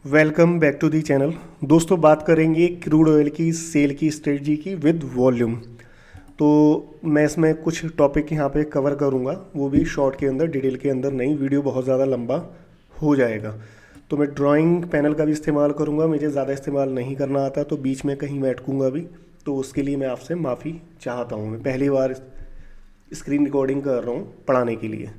Welcome back to the channel. दोस्तों बात करेंगे क्रूड ऑयल की सेल की स्ट्रेटजी की विद वॉल्यूम। तो मैं इसमें कुछ टॉपिक यहाँ पे कवर करूँगा, वो भी शॉर्ट के अंदर, डिटेल के अंदर नहीं। वीडियो बहुत ज़्यादा लंबा हो जाएगा। तो मैं ड्राइंग पैनल का भी इस्तेमाल करूँगा, मुझे ज़्यादा इस्तेमाल नहीं करना आता, तो बीच में कहीं मैं अटकूँगा भी, तो उसके लिए मैं आपसे माफ़ी चाहता हूँ। मैं पहली बार स्क्रीन रिकॉर्डिंग कर रहा हूँ पढ़ाने के लिए।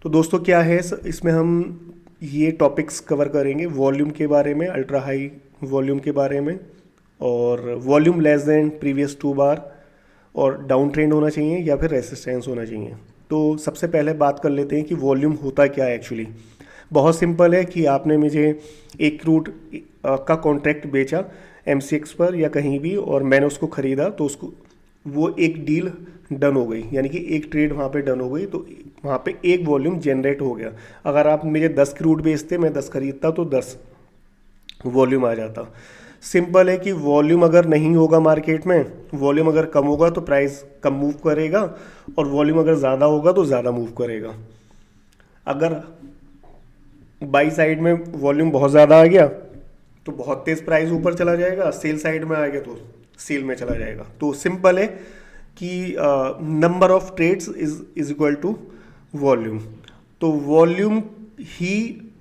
तो दोस्तों क्या है, इसमें हम ये टॉपिक्स कवर करेंगे वॉल्यूम के बारे में, अल्ट्रा हाई वॉल्यूम के बारे में, और वॉल्यूम लेस देन प्रीवियस 2 बार, और डाउन ट्रेंड होना चाहिए या फिर रेसिस्टेंस होना चाहिए। तो सबसे पहले बात कर लेते हैं कि वॉल्यूम होता क्या है एक्चुअली। बहुत सिंपल है कि आपने मुझे एक क्रूड का कॉन्ट्रैक्ट बेचा MCX पर या कहीं भी, और मैंने उसको ख़रीदा, तो उसको वो एक डील डन हो गई, यानी कि एक ट्रेड वहाँ पे डन हो गई, तो वहाँ पे एक वॉल्यूम जनरेट हो गया। अगर आप मुझे 10 क्रूड बेचते, मैं 10 खरीदता, तो 10 वॉल्यूम आ जाता। सिंपल है कि वॉल्यूम अगर नहीं होगा मार्केट में, वॉल्यूम अगर कम होगा तो प्राइस कम मूव करेगा, और वॉल्यूम अगर ज़्यादा होगा तो ज़्यादा मूव करेगा। अगर बाई साइड में वॉल्यूम बहुत ज़्यादा आ गया तो बहुत तेज़ प्राइस ऊपर चला जाएगा, सेल साइड में आ गया तो सेल में चला जाएगा। तो सिंपल है कि number of trades is equal to volume. तो वॉल्यूम ही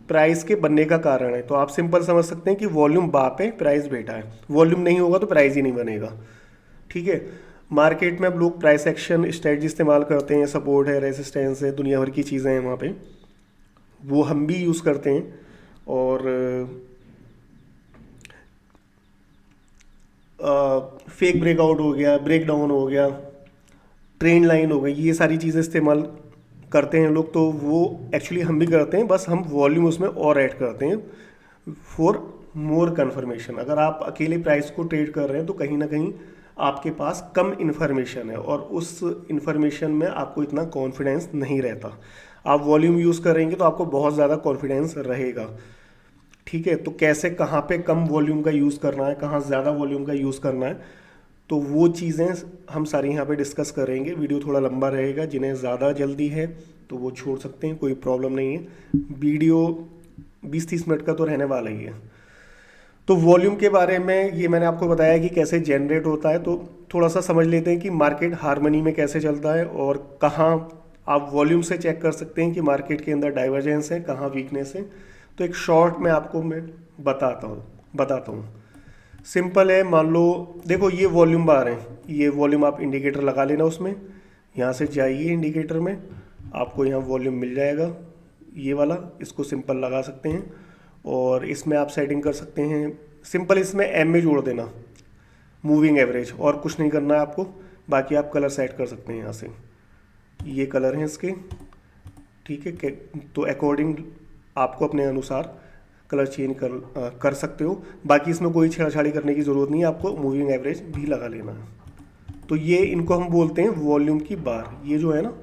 प्राइस के बनने का कारण है। तो आप सिंपल समझ सकते हैं कि वॉल्यूम बा पे प्राइस बैठा है, वॉल्यूम नहीं होगा तो प्राइस ही नहीं बनेगा। ठीक है। मार्केट में अब लोग प्राइस एक्शन स्ट्रेटजी इस्तेमाल करते हैं, सपोर्ट है, रेजिस्टेंस है, दुनिया भर की चीज़ें हैं वहाँ पे, वो हम भी यूज़ करते हैं। और फेक ब्रेकआउट हो गया, ब्रेक डाउन हो गया, ट्रेन लाइन हो गई, ये सारी चीज़ें इस्तेमाल करते हैं लोग। तो वो एक्चुअली हम भी करते हैं, बस हम वॉल्यूम उसमें और ऐड करते हैं फॉर मोर कन्फर्मेशन। अगर आप अकेले प्राइस को ट्रेड कर रहे हैं तो कहीं ना कहीं आपके पास कम इन्फॉर्मेशन है, और उस इन्फॉर्मेशन में आपको इतना कॉन्फिडेंस नहीं रहता। आप वॉल्यूम यूज़ करेंगे तो आपको बहुत ज़्यादा कॉन्फिडेंस रहेगा। ठीक है। तो कैसे, कहाँ पे कम वॉल्यूम का यूज़ करना है, कहाँ ज़्यादा वॉल्यूम का यूज़ करना है, तो वो चीज़ें हम सारी यहाँ पे डिस्कस करेंगे। वीडियो थोड़ा लंबा रहेगा, जिन्हें ज़्यादा जल्दी है तो वो छोड़ सकते हैं, कोई प्रॉब्लम नहीं है। वीडियो 20-30 मिनट का तो रहने वाला ही है। तो वॉल्यूम के बारे में ये मैंने आपको बताया कि कैसे जनरेट होता है। तो थोड़ा सा समझ लेते हैं कि मार्केट हार्मनी में कैसे चलता है, और कहाँ आप वॉल्यूम से चेक कर सकते हैं कि मार्केट के अंदर डाइवर्जेंस है, कहाँ वीकनेस है। तो एक शॉर्ट में आपको मैं बताता हूँ। सिंपल है, मान लो देखो ये वॉल्यूम बार है, ये वॉल्यूम आप इंडिकेटर लगा लेना उसमें, यहाँ से जाइए इंडिकेटर में, आपको यहाँ वॉल्यूम मिल जाएगा ये वाला, इसको सिंपल लगा सकते हैं। और इसमें आप सेटिंग कर सकते हैं सिंपल, इसमें एम में जोड़ देना मूविंग एवरेज, और कुछ नहीं करना है आपको। बाकी आप कलर सेट कर सकते हैं यहाँ से, ये कलर हैं इसके। ठीक है। तो अकॉर्डिंग आपको अपने अनुसार कलर चेंज कर सकते हो। बाकी इसमें कोई छेड़छाड़ी करने की ज़रूरत नहीं है, आपको मूविंग एवरेज भी लगा लेना है। तो ये इनको हम बोलते हैं वॉल्यूम की बार। ये जो है ना,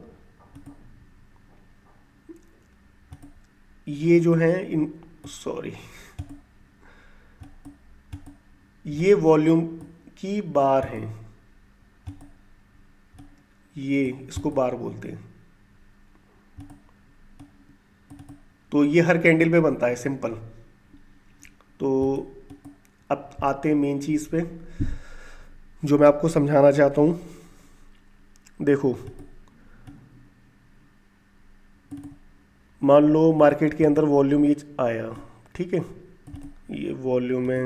ये जो है इन सॉरी ये वॉल्यूम की बार है, ये इसको बार बोलते हैं। तो ये हर कैंडल पे बनता है सिंपल। तो अब आते हैं मेन चीज़ पे जो मैं आपको समझाना चाहता हूँ। देखो, मान लो मार्केट के अंदर वॉल्यूम ये आया, ठीक है, ये वॉल्यूम है,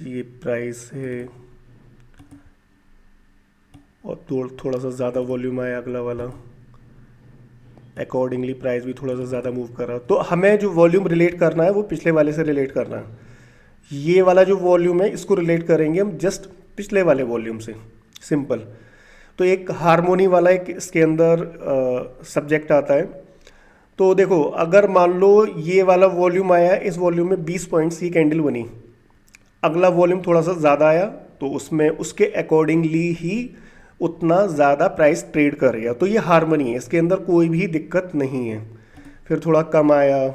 ये प्राइस है, और थोड़ा सा ज़्यादा वॉल्यूम आया अगला वाला, अकॉर्डिंगली प्राइस भी थोड़ा सा ज़्यादा मूव कर रहा है। तो हमें जो वॉल्यूम रिलेट करना है वो पिछले वाले से रिलेट करना है। ये वाला जो वॉल्यूम है इसको रिलेट करेंगे हम जस्ट पिछले वाले वॉल्यूम से, सिंपल। तो एक हारमोनी वाला एक इसके अंदर सब्जेक्ट आता है। तो देखो, अगर मान लो ये वाला वॉल्यूम आया, इस वॉल्यूम में 20 पॉइंट्स की कैंडल बनी, अगला वॉल्यूम थोड़ा सा ज़्यादा आया, तो उसमें उसके अकॉर्डिंगली ही उतना ज़्यादा प्राइस ट्रेड कर गया। तो ये हार्मनी है, इसके अंदर कोई भी दिक्कत नहीं है। फिर थोड़ा कम आया,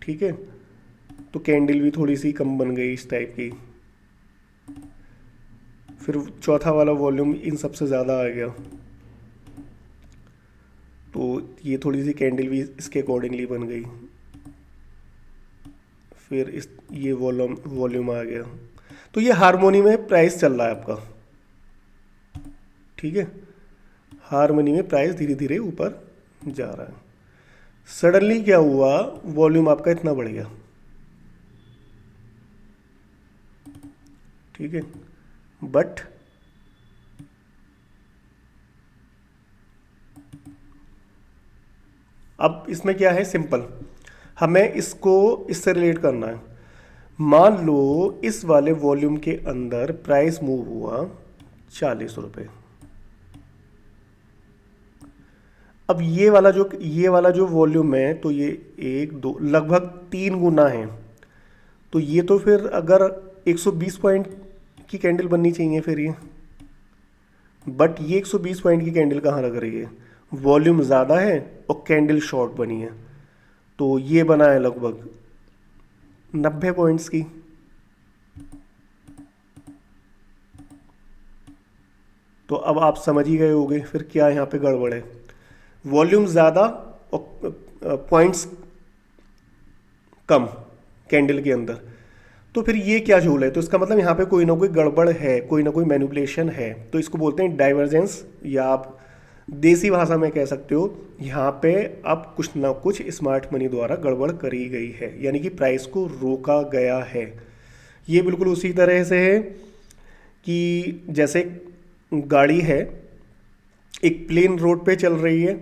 ठीक है, तो कैंडल भी थोड़ी सी कम बन गई इस टाइप की। फिर चौथा वाला वॉल्यूम इन सबसे ज़्यादा आ गया, तो ये थोड़ी सी कैंडल भी इसके अकॉर्डिंगली बन गई। फिर इस ये वॉल्यूम वॉल्यूम आ गया। तो ये हार्मोनी में प्राइस चल रहा है आपका, ठीक है। हार्मनी में प्राइस धीरे धीरे ऊपर जा रहा है। सडनली क्या हुआ, वॉल्यूम आपका इतना बढ़ गया, ठीक है। बट अब इसमें क्या है, सिंपल, हमें इसको इससे रिलेट करना है। मान लो इस वाले वॉल्यूम के अंदर प्राइस मूव हुआ 40 रुपये। अब ये वाला जो वॉल्यूम है, तो ये एक दो लगभग 3 गुना है। तो ये तो फिर अगर 120 पॉइंट की कैंडल बननी चाहिए फिर ये, बट ये 120 पॉइंट की कैंडल कहाँ लग रही है, वॉल्यूम ज़्यादा है और कैंडल शॉर्ट बनी है। तो ये बना है लगभग 90 पॉइंट्स की। तो अब आप समझ ही गए होंगे फिर क्या यहाँ पे गड़बड़ है। वॉल्यूम ज़्यादा और पॉइंट्स कम कैंडल के अंदर, तो फिर ये क्या झोल है। तो इसका मतलब यहाँ पे कोई ना कोई गड़बड़ है, कोई ना कोई मैनिपुलेशन है। तो इसको बोलते हैं डाइवर्जेंस, या आप देसी भाषा में कह सकते हो यहाँ पे अब कुछ ना कुछ स्मार्ट मनी द्वारा गड़बड़ करी गई है, यानी कि प्राइस को रोका गया है। ये बिल्कुल उसी तरह से है कि जैसे गाड़ी है, एक प्लेन रोड पे चल रही है,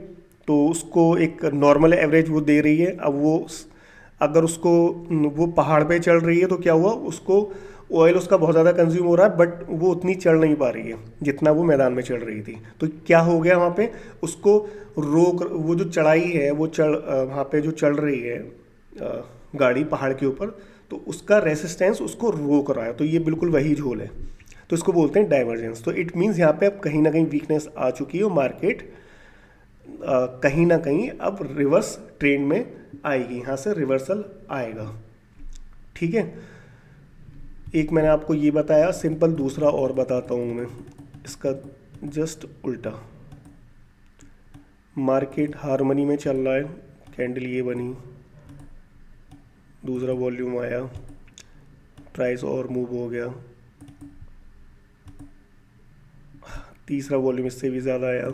तो उसको एक नॉर्मल एवरेज वो दे रही है। अब वो अगर उसको वो पहाड़ पे चल रही है तो क्या हुआ, उसको ऑयल उसका बहुत ज़्यादा कंज्यूम हो रहा है, बट वो उतनी चढ़ नहीं पा रही है जितना वो मैदान में चढ़ रही थी। तो क्या हो गया वहाँ पे, उसको रोक, वो जो चढ़ाई है वो वहाँ पे जो चल रही है गाड़ी पहाड़ के ऊपर, तो उसका रेसिस्टेंस उसको रोक रहा है। तो ये बिल्कुल वही झोल है। तो इसको बोलते हैं डाइवर्जेंस। तो इट मीन्स यहाँ पे अब कहीं ना कहीं वीकनेस आ चुकी है और मार्केट कहीं ना कहीं अब रिवर्स ट्रेंड में आएगी, यहाँ से रिवर्सल आएगा, ठीक है। एक मैंने आपको ये बताया सिंपल, दूसरा और बताता हूँ मैं इसका जस्ट उल्टा। मार्केट हार्मनी में चल रहा है, कैंडल ये बनी, दूसरा वॉल्यूम आया, प्राइस और मूव हो गया, तीसरा वॉल्यूम इससे भी ज़्यादा आया,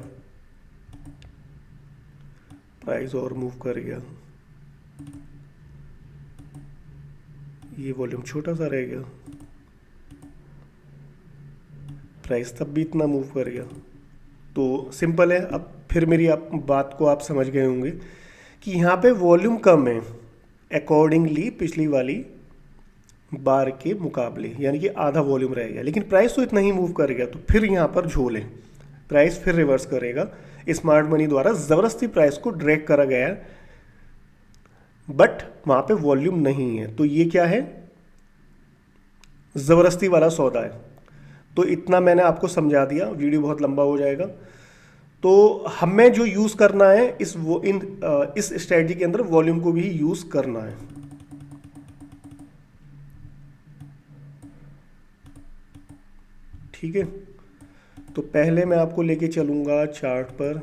प्राइस और मूव कर गया, ये वॉल्यूम छोटा सा रह गया, प्राइस तब भी इतना मूव कर गया। तो सिंपल है। अब फिर मेरी आप बात को आप समझ गए होंगे कि यहाँ पे वॉल्यूम कम है अकॉर्डिंगली पिछली वाली बार के मुकाबले, यानी कि आधा वॉल्यूम रह गया, लेकिन प्राइस तो इतना ही मूव कर गया। तो फिर यहाँ पर झोल है, प्राइस फिर रिवर्स करेगा। स्मार्ट मनी द्वारा ज़बरदस्ती प्राइस को ड्रैग करा गया है, बट वहाँ पे वॉल्यूम नहीं है। तो ये क्या है, ज़बरदस्ती वाला सौदा है। तो इतना मैंने आपको समझा दिया, वीडियो बहुत लंबा हो जाएगा। तो हमें जो यूज़ करना है इस स्ट्रेटजी के अंदर वॉल्यूम को भी यूज़ करना है, ठीक है। तो पहले मैं आपको लेके चलूँगा चार्ट पर।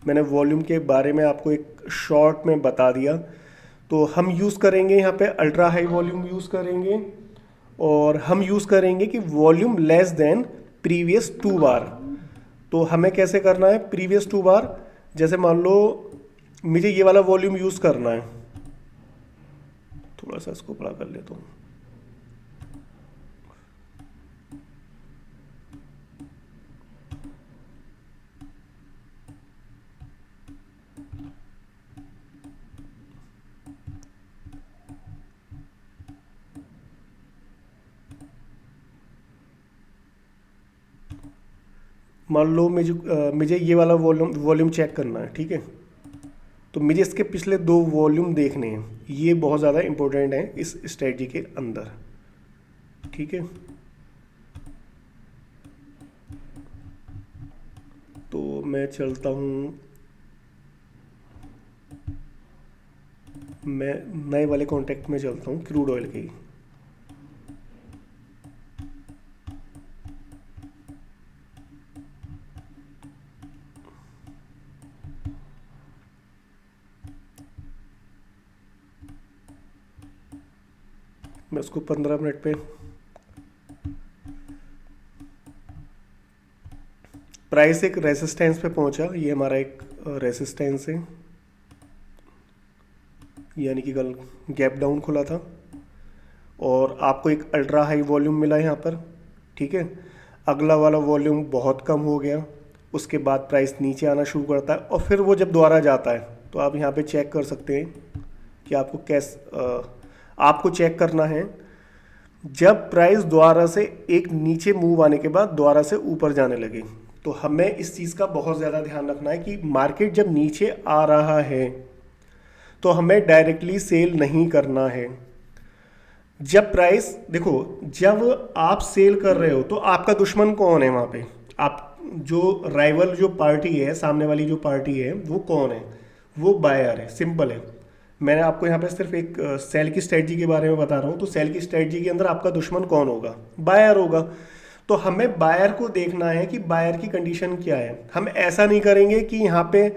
मैंने वॉल्यूम के बारे में आपको एक शॉर्ट में बता दिया। तो हम यूज़ करेंगे यहाँ पे अल्ट्रा हाई वॉल्यूम यूज़ करेंगे, और हम यूज़ करेंगे कि वॉल्यूम लेस देन प्रीवियस 2 बार। तो हमें कैसे करना है, प्रीवियस 2 बार, जैसे मान लो मुझे ये वाला वॉल्यूम यूज़ करना है, थोड़ा सा इसको बड़ा कर लेता हूँ। मान लो मुझे ये वाला वॉल्यूम चेक करना है, ठीक है। तो मुझे इसके पिछले 2 वॉल्यूम देखने हैं, ये बहुत ज़्यादा इंपॉर्टेंट है इस स्ट्रेटजी के अंदर, ठीक है। तो मैं चलता हूँ, मैं नए वाले कॉन्टेक्ट में चलता हूँ, क्रूड ऑयल के ही। मैं उसको 15 मिनट पे, प्राइस एक रेसिस्टेंस पे पहुंचा, ये हमारा एक रेसिस्टेंस है, यानी कि कल गैप डाउन खुला था और आपको एक अल्ट्रा हाई वॉल्यूम मिला यहाँ पर, ठीक है। अगला वाला वॉल्यूम बहुत कम हो गया, उसके बाद प्राइस नीचे आना शुरू करता है और फिर वो जब दोबारा जाता है तो आप यहाँ पे चेक कर सकते हैं कि आपको चेक करना है जब प्राइस दोबारा से एक नीचे मूव आने के बाद दोबारा से ऊपर जाने लगे। तो हमें इस चीज़ का बहुत ज़्यादा ध्यान रखना है कि मार्केट जब नीचे आ रहा है तो हमें डायरेक्टली सेल नहीं करना है। जब प्राइस देखो, जब आप सेल कर रहे हो तो आपका दुश्मन कौन है वहाँ पे, आप जो राइवल जो पार्टी है, सामने वाली जो पार्टी है वो कौन है, वो बायर है, सिंपल है। मैंने आपको यहाँ पे सिर्फ एक सेल की स्ट्रेटजी के बारे में बता रहा हूँ, तो सेल की स्ट्रेटजी के अंदर आपका दुश्मन कौन होगा, बायर होगा। तो हमें बायर को देखना है कि बायर की कंडीशन क्या है। हम ऐसा नहीं करेंगे कि यहाँ पे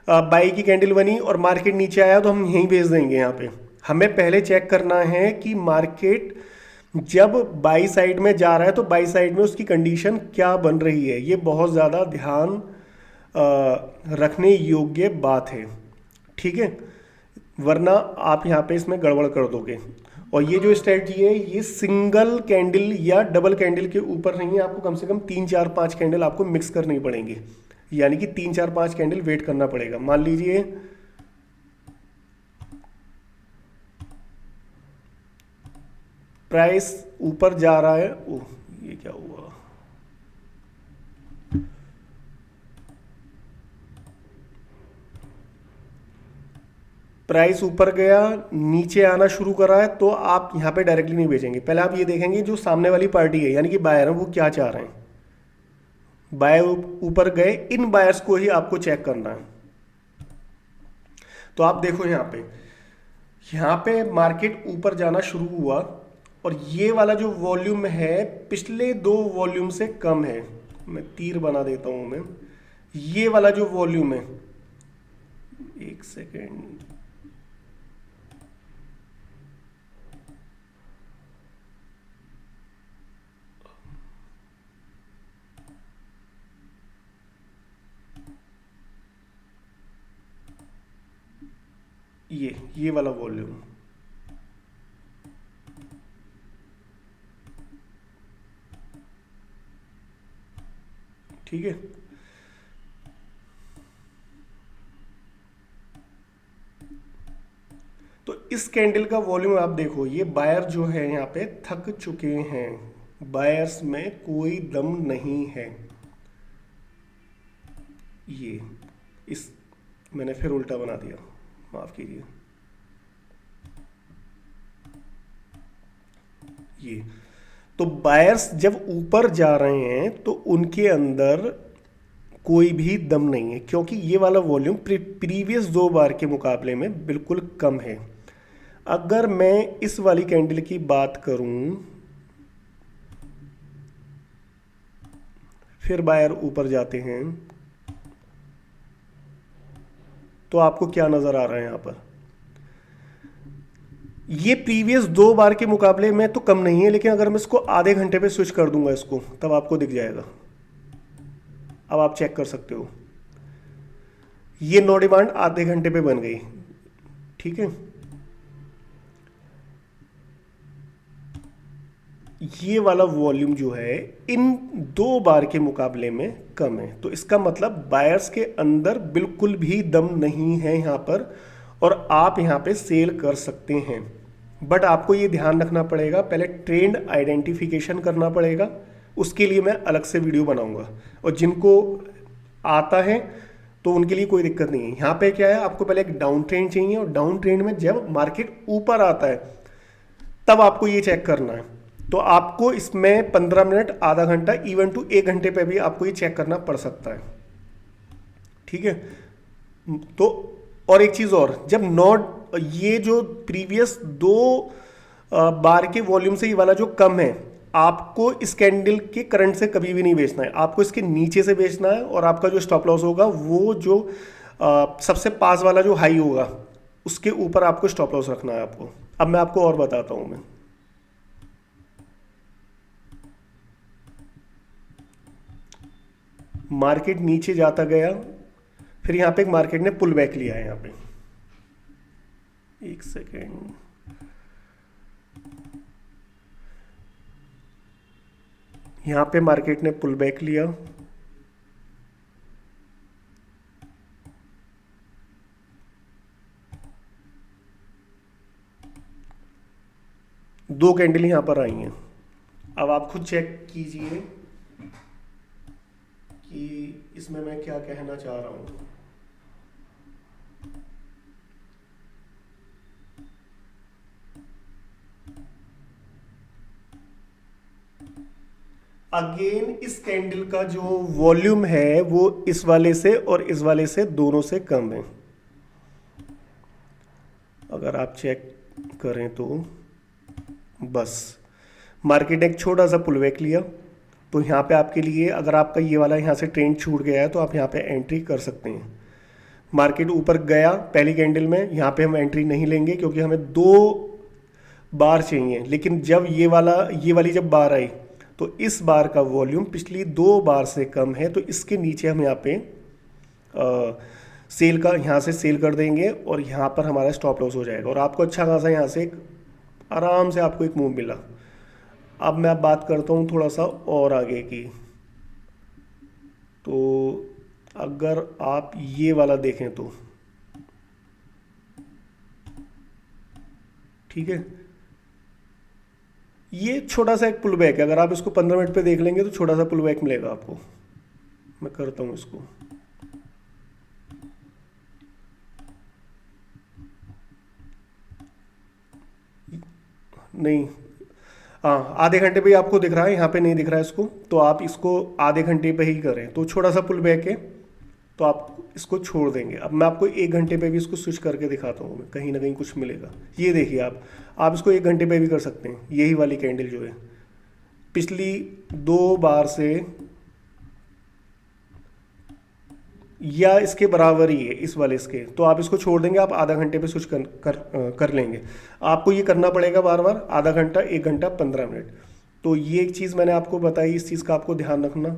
बाई की कैंडल बनी और मार्केट नीचे आया तो हम यहीं भेज देंगे। यहाँ पे हमें पहले चेक करना है कि मार्केट जब बाई साइड में जा रहा है तो बाई साइड में उसकी कंडीशन क्या बन रही है। ये बहुत ज़्यादा ध्यान रखने योग्य बात है, ठीक है, वरना आप यहाँ पे इसमें गड़बड़ कर दोगे। और ये जो स्ट्रेटजी है ये सिंगल कैंडल या डबल कैंडल के ऊपर नहीं है, आपको कम से कम 3 4 5 कैंडल आपको मिक्स करनी पड़ेंगी, यानी कि 3 4 5 कैंडल वेट करना पड़ेगा। मान लीजिए प्राइस ऊपर जा रहा है, ओह ये क्या हुआ, प्राइस ऊपर गया नीचे आना शुरू करा है तो आप यहाँ पे डायरेक्टली नहीं बेचेंगे। पहले आप ये देखेंगे जो सामने वाली पार्टी है यानी कि बायर है वो क्या चाह रहे हैं। बायर ऊपर गए, इन बायर्स को ही आपको चेक करना है। तो आप देखो यहाँ पे मार्केट ऊपर जाना शुरू हुआ और ये वाला जो वॉल्यूम है पिछले 2 वॉल्यूम से कम है। मैं तीर बना देता हूं मैं, ये वाला जो वॉल्यूम है, एक सेकेंड, ये वाला वॉल्यूम, ठीक है। तो इस कैंडल का वॉल्यूम आप देखो, ये बायर जो है यहाँ पे थक चुके हैं, बायर्स में कोई दम नहीं है। ये इस मैंने फिर उल्टा बना दिया, माफ कीजिए। ये तो बायर्स जब ऊपर जा रहे हैं तो उनके अंदर कोई भी दम नहीं है, क्योंकि ये वाला वॉल्यूम प्रीवियस 2 बार के मुकाबले में बिल्कुल कम है। अगर मैं इस वाली कैंडल की बात करूं, फिर बायर ऊपर जाते हैं तो आपको क्या नजर आ रहा है यहाँ पर, ये प्रीवियस 2 बार के मुकाबले में तो कम नहीं है, लेकिन अगर मैं इसको आधे घंटे पे स्विच कर दूंगा इसको, तब आपको दिख जाएगा। अब आप चेक कर सकते हो, ये नो डिमांड आधे घंटे पे बन गई, ठीक है। ये वाला वॉल्यूम जो है इन 2 बार के मुकाबले में कम है, तो इसका मतलब बायर्स के अंदर बिल्कुल भी दम नहीं है यहाँ पर, और आप यहाँ पे सेल कर सकते हैं। बट आपको ये ध्यान रखना पड़ेगा, पहले ट्रेंड आइडेंटिफिकेशन करना पड़ेगा, उसके लिए मैं अलग से वीडियो बनाऊंगा। और जिनको आता है तो उनके लिए कोई दिक्कत नहीं है। यहाँ पे क्या है, आपको पहले एक डाउन ट्रेंड चाहिए, और डाउन ट्रेंड में जब मार्केट ऊपर आता है तब आपको ये चेक करना है। तो आपको इसमें 15 मिनट, आधा घंटा, इवन टू 1 घंटे पे भी आपको ये चेक करना पड़ सकता है, ठीक है। तो और एक चीज़ और, जब नॉट ये जो प्रीवियस 2 बार के वॉल्यूम से ये वाला जो कम है, आपको इस कैंडल के करंट से कभी भी नहीं बेचना है, आपको इसके नीचे से बेचना है। और आपका जो स्टॉप लॉस होगा वो जो सबसे पास वाला जो हाई होगा उसके ऊपर आपको स्टॉप लॉस रखना है आपको। अब मैं आपको और बताता हूँ मैं, मार्केट नीचे जाता गया, फिर यहाँ पे एक मार्केट ने पुल बैक लिया है। यहाँ पे एक सेकेंड, यहाँ पे मार्केट ने पुल बैक लिया, दो कैंडल यहाँ पर आई हैं। अब आप खुद चेक कीजिए कि इसमें मैं क्या कहना चाह रहा हूँ। अगेन इस कैंडल का जो वॉल्यूम है वो इस वाले से और इस वाले से दोनों से कम है। अगर आप चेक करें तो बस मार्केट ने एक छोटा सा पुल बैक लिया, तो यहाँ पे आपके लिए, अगर आपका ये वाला यहाँ से ट्रेंड छूट गया है तो आप यहाँ पे एंट्री कर सकते हैं। मार्केट ऊपर गया पहली कैंडल में, यहाँ पे हम एंट्री नहीं लेंगे क्योंकि हमें 2 बार चाहिए, लेकिन जब ये वाली जब बार आई तो इस बार का वॉल्यूम पिछली 2 बार से कम है, तो इसके नीचे हम यहाँ पे सेल का, यहाँ से सेल कर देंगे और यहाँ पर हमारा स्टॉप लॉस हो जाएगा और आपको अच्छा खासा यहाँ से एक आराम से आपको एक मूव मिला। अब मैं बात करता हूँ थोड़ा सा और आगे की। तो अगर आप ये वाला देखें तो ठीक है, ये छोटा सा एक पुल बैक है। अगर आप इसको 15 मिनट पे देख लेंगे तो छोटा सा पुल बैक मिलेगा आपको। मैं करता हूँ इसको, नहीं, हाँ आधे घंटे पे ही आपको दिख रहा है, यहाँ पे नहीं दिख रहा है इसको, तो आप इसको आधे घंटे पे ही करें। तो छोटा सा पुल बैक है तो आप इसको छोड़ देंगे। अब मैं आपको 1 घंटे पे भी इसको स्विच करके दिखाता हूँ, मैं कहीं ना कहीं कुछ मिलेगा। ये देखिए आप इसको 1 घंटे पे भी कर सकते हैं। यही वाली कैंडल जो है पिछली 2 बार से या इसके बराबर ही है इस वाले इसके, तो आप इसको छोड़ देंगे, आप आधा घंटे पे स्विच कर लेंगे। आपको ये करना पड़ेगा बार बार, आधा घंटा, 1 घंटा, 15 मिनट। तो ये एक चीज़ मैंने आपको बताई, इस चीज़ का आपको ध्यान रखना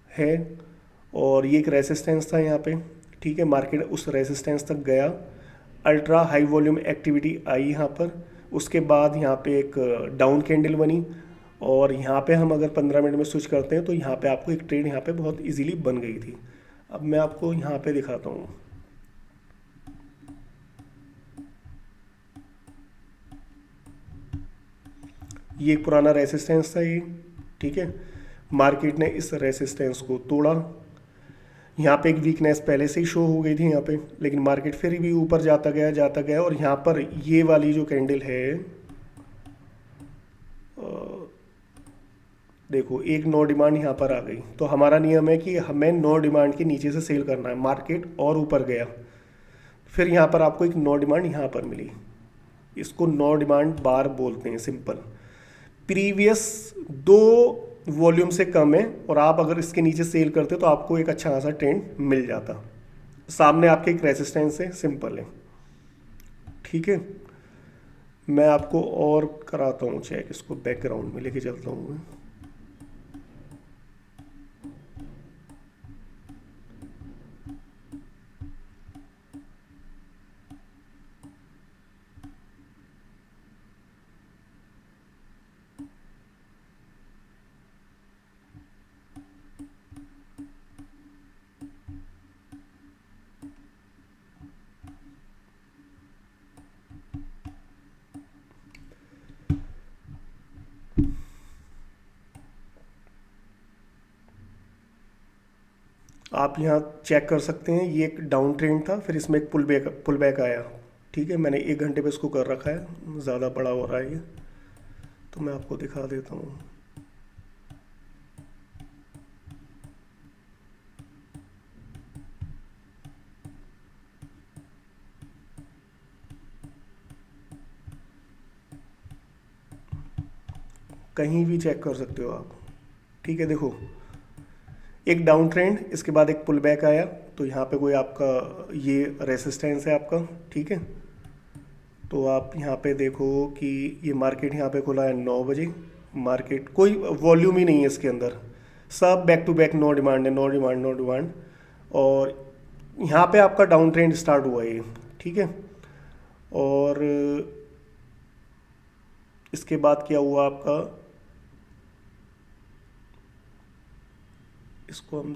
है। और ये एक रेसिस्टेंस था यहाँ पे, ठीक है, मार्केट उस रेसिस्टेंस तक गया, अल्ट्रा हाई वॉल्यूम एक्टिविटी आई यहाँ पर, उसके बाद यहाँ पे एक डाउन कैंडल बनी और यहाँ पे हम अगर 15 मिनट में स्विच करते हैं तो यहाँ पे आपको एक ट्रेड यहाँ पे बहुत इजीली बन गई थी। अब मैं आपको यहाँ पे दिखाता हूँ। ये एक पुराना रेसिस्टेंस था ये, ठीक है, मार्केट ने इस रेसिस्टेंस को तोड़ा। यहाँ पे एक वीकनेस पहले से ही शो हो गई थी यहाँ पे, लेकिन मार्केट फिर भी ऊपर जाता गया और यहाँ पर ये वाली जो कैंडल है, देखो एक नो डिमांड यहाँ पर आ गई। तो हमारा नियम है कि हमें नो डिमांड के नीचे से सेल करना है। मार्केट और ऊपर गया, फिर यहाँ पर आपको एक नो डिमांड यहाँ पर मिली, इसको नो डिमांड बार बोलते हैं, सिंपल। प्रीवियस 2 वॉल्यूम से कम है और आप अगर इसके नीचे सेल करते तो आपको एक अच्छा खासा ट्रेंड मिल जाता। सामने आपके एक रेजिस्टेंस है, सिंपल है, ठीक है। मैं आपको और कराता हूँ चेक, इसको बैकग्राउंड में लेके चलता हूँ मैं। आप यहाँ चेक कर सकते हैं, ये एक डाउन ट्रेंड था, फिर इसमें एक पुल बैक आया, ठीक है। मैंने 1 घंटे पे इसको कर रखा है, ज़्यादा बड़ा हो रहा है ये, तो मैं आपको दिखा देता हूँ। कहीं भी चेक कर सकते हो आप, ठीक है। देखो एक डाउन ट्रेंड, इसके बाद एक पुल बैक आया, तो यहाँ पे कोई आपका ये रेसिस्टेंस है आपका, ठीक है। तो आप यहाँ पे देखो कि ये मार्केट यहाँ पे खुला है 9 बजे, मार्केट कोई वॉल्यूम ही नहीं है इसके अंदर, सब back to back no demand है, नो डिमांड नो डिमांड। और यहाँ पे आपका डाउन ट्रेंड स्टार्ट हुआ है ये, ठीक है। और इसके बाद क्या हुआ आपका, इसको हम